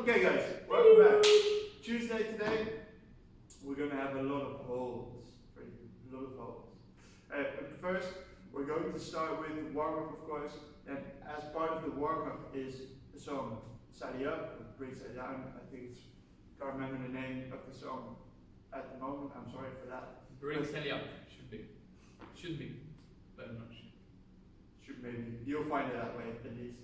Okay guys, welcome back. Tuesday today, we're going to have a lot of holds for you, a lot of holds. First, we're going to start with the warm-up, of course, and as part of the warm-up is the song Sally Up, Bring Sally Down. I think it's, can't remember the name of the song at the moment, I'm sorry for that. Bring Sally Up, should be, but I'm not sure. Should maybe, you'll find it that way at least.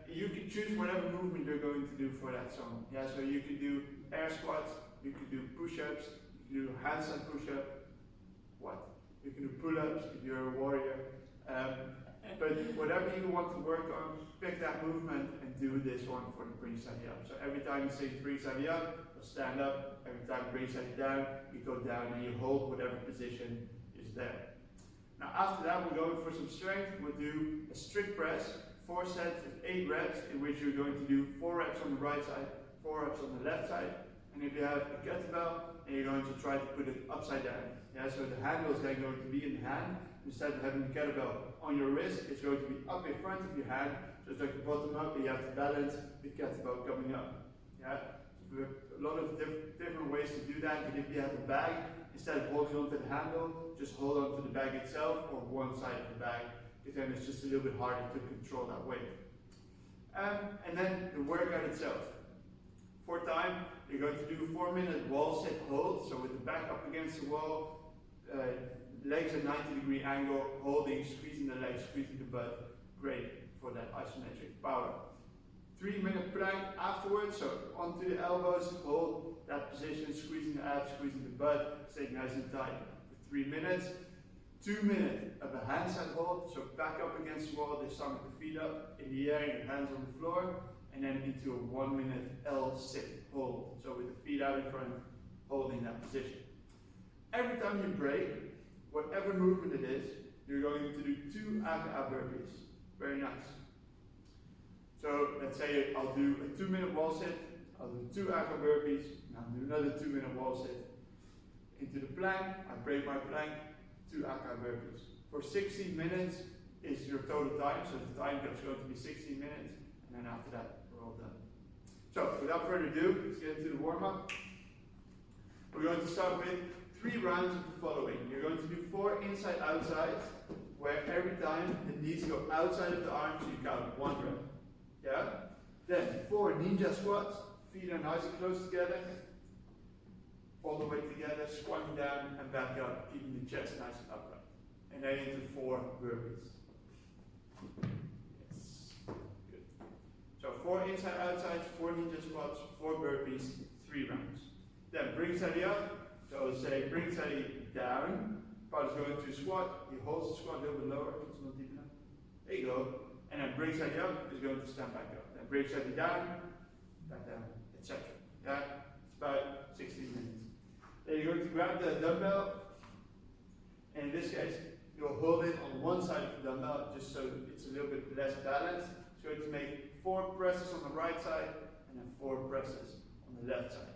You can choose whatever movement you're going to do for that song. Yeah, so you can do air squats, you can do push-ups, you can do handstand push-up. What? You can do pull-ups if you're a warrior. But whatever you want to work on, pick that movement and do this one for the bring Sally up. So every time you say bring Sally up, you'll stand up. Every time bring Sally down, you go down and you hold whatever position is there. Now after that, we're going for some strength. We'll do a strict press. 4 sets of 8 reps, in which you're going to do 4 reps on the right side, 4 reps on the left side. And if you have a kettlebell, and you're going to try to put it upside down. Yeah, so the handle is then going to be in the hand. Instead of having the kettlebell on your wrist, it's going to be up in front of your hand. So it's like the bottom up, and you have to balance the kettlebell coming up. Yeah, so we have a lot of different ways to do that. But if you have a bag, instead of holding onto the handle, just hold onto the bag itself or one side of the bag. Because then it's just a little bit harder to control that weight. And then the workout itself. For time, you're going to do a 4-minute wall sit hold. So with the back up against the wall, legs at 90-degree angle, holding, squeezing the legs, squeezing the butt. Great for that isometric power. 3-minute plank afterwards, so onto the elbows, hold that position, squeezing the abs, squeezing the butt, stay nice and tight for 3 minutes. 2 minutes of a handset hold, so back up against the wall, this time with the feet up in the air and your hands on the floor, and then into a 1-minute L sit hold, so with the feet out in front, holding that position. Every time you break, whatever movement it is, you're going to do 2 aka burpees. Very nice. So let's say I'll do a 2-minute wall sit, I'll do 2 aka burpees, and I'll do another 2-minute wall sit. Into the plank, I break my plank, 2 aka burpees. For 16 minutes is your total time, so the time is going to be 16 minutes, and then after that, we're all done. So, without further ado, let's get into the warm-up. We're going to start with 3 rounds of the following. You're going to do 4 inside-outsides, where every time the knees go outside of the arms, so you count 1 rep. Yeah? Then 4 ninja squats, feet are nice and close together. All the way together, squatting down and back up, keeping the chest nice and upright. And then into 4 burpees. Yes, good. So 4 inside outsides, 4 ninja squats, 4 burpees, 3 rounds. Then bring Sally up. So say bring Sally down. Part is going to squat. He holds the squat a little bit lower, it's not deep enough. There you go. And then bring Sally up is going to stand back up. Then bring Sally down, back down, etc. Yeah, it's about 16 minutes. Then you're going to grab the dumbbell, and in this case, you'll hold it on one side of the dumbbell, just so it's a little bit less balanced. It's going to make 4 presses on the right side, and then 4 presses on the left side.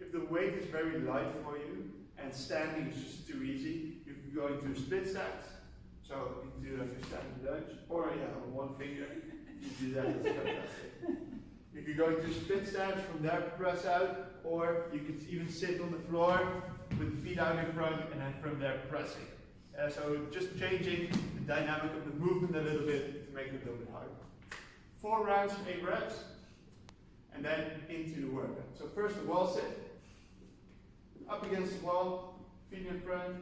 If the weight is very light for you, and standing is just too easy, you can go into split stacks. So you can do like a standing lunge, or on one finger, you do that, it's fantastic. You could go into split stance, from there press out, or you could even sit on the floor with the feet out in front and then from there pressing. So just changing the dynamic of the movement a little bit to make it a little bit harder. 4 rounds, 8 reps, and then into the workout. So first the wall sit, up against the wall, feet in front.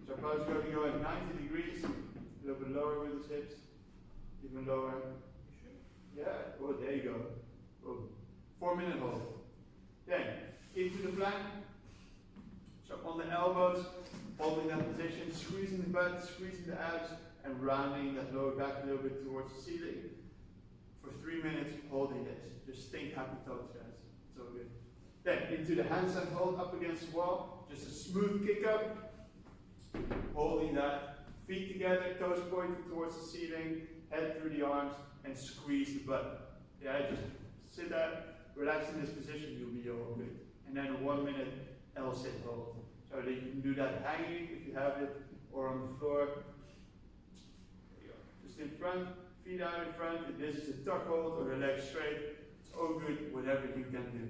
So Claude's going to go at 90 degrees, a little bit lower with his hips, even lower. Yeah, oh there you go. 4-minute hold. Then into the plank. So on the elbows, holding that position, squeezing the butt, squeezing the abs, and rounding that lower back a little bit towards the ceiling. For 3 minutes, holding this. Just think happy toes, guys. It's all good. Then into the handstand hold up against the wall. Just a smooth kick up. Holding that. Feet together, toes pointed towards the ceiling, head through the arms, and squeeze the butt. Yeah, just sit there, relax in this position, you'll be all good. And then a 1-minute L sit hold. So that you can do that hanging if you have it, or on the floor. There you go. Just in front, feet out in front. If this is a tuck hold or the legs straight, it's all good, whatever can do.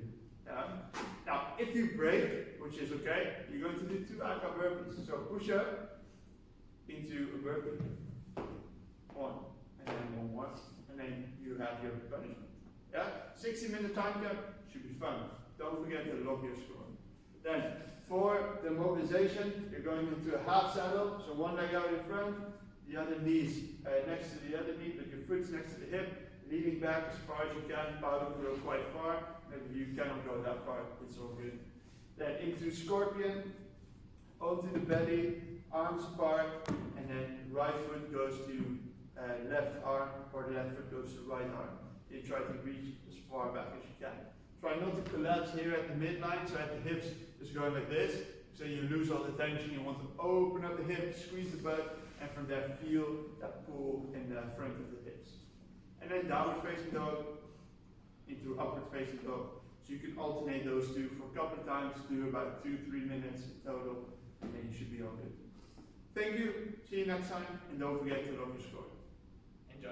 Now, if you break, which is okay, you're going to do 2 aka burpees. So push up into a burpee, 1, and then 1 more, and then you have your punishment. 60-minute time cap should be fun. Don't forget to log your score. Then, for the mobilization, you're going into a half saddle, so one leg out in front, the other knee's next to the other knee, but your foot's next to the hip, leaning back as far as you can, paddle go quite far. Maybe you cannot go that far, it's all good. Then into scorpion, onto the belly, arms apart, and then right foot goes to left arm, or the left foot goes to right arm. You try to reach as far back as you can. Try not to collapse here at the midline, so at the hips, just going like this, so you lose all the tension. You want to open up the hips, squeeze the butt, and from there feel that pull in the front of the hips. And then downward facing dog into upward facing dog. So you can alternate those two for a couple of times, do about 2-3 minutes in total, and then you should be all good. Thank you, see you next time, and don't forget to log your score. Enjoy.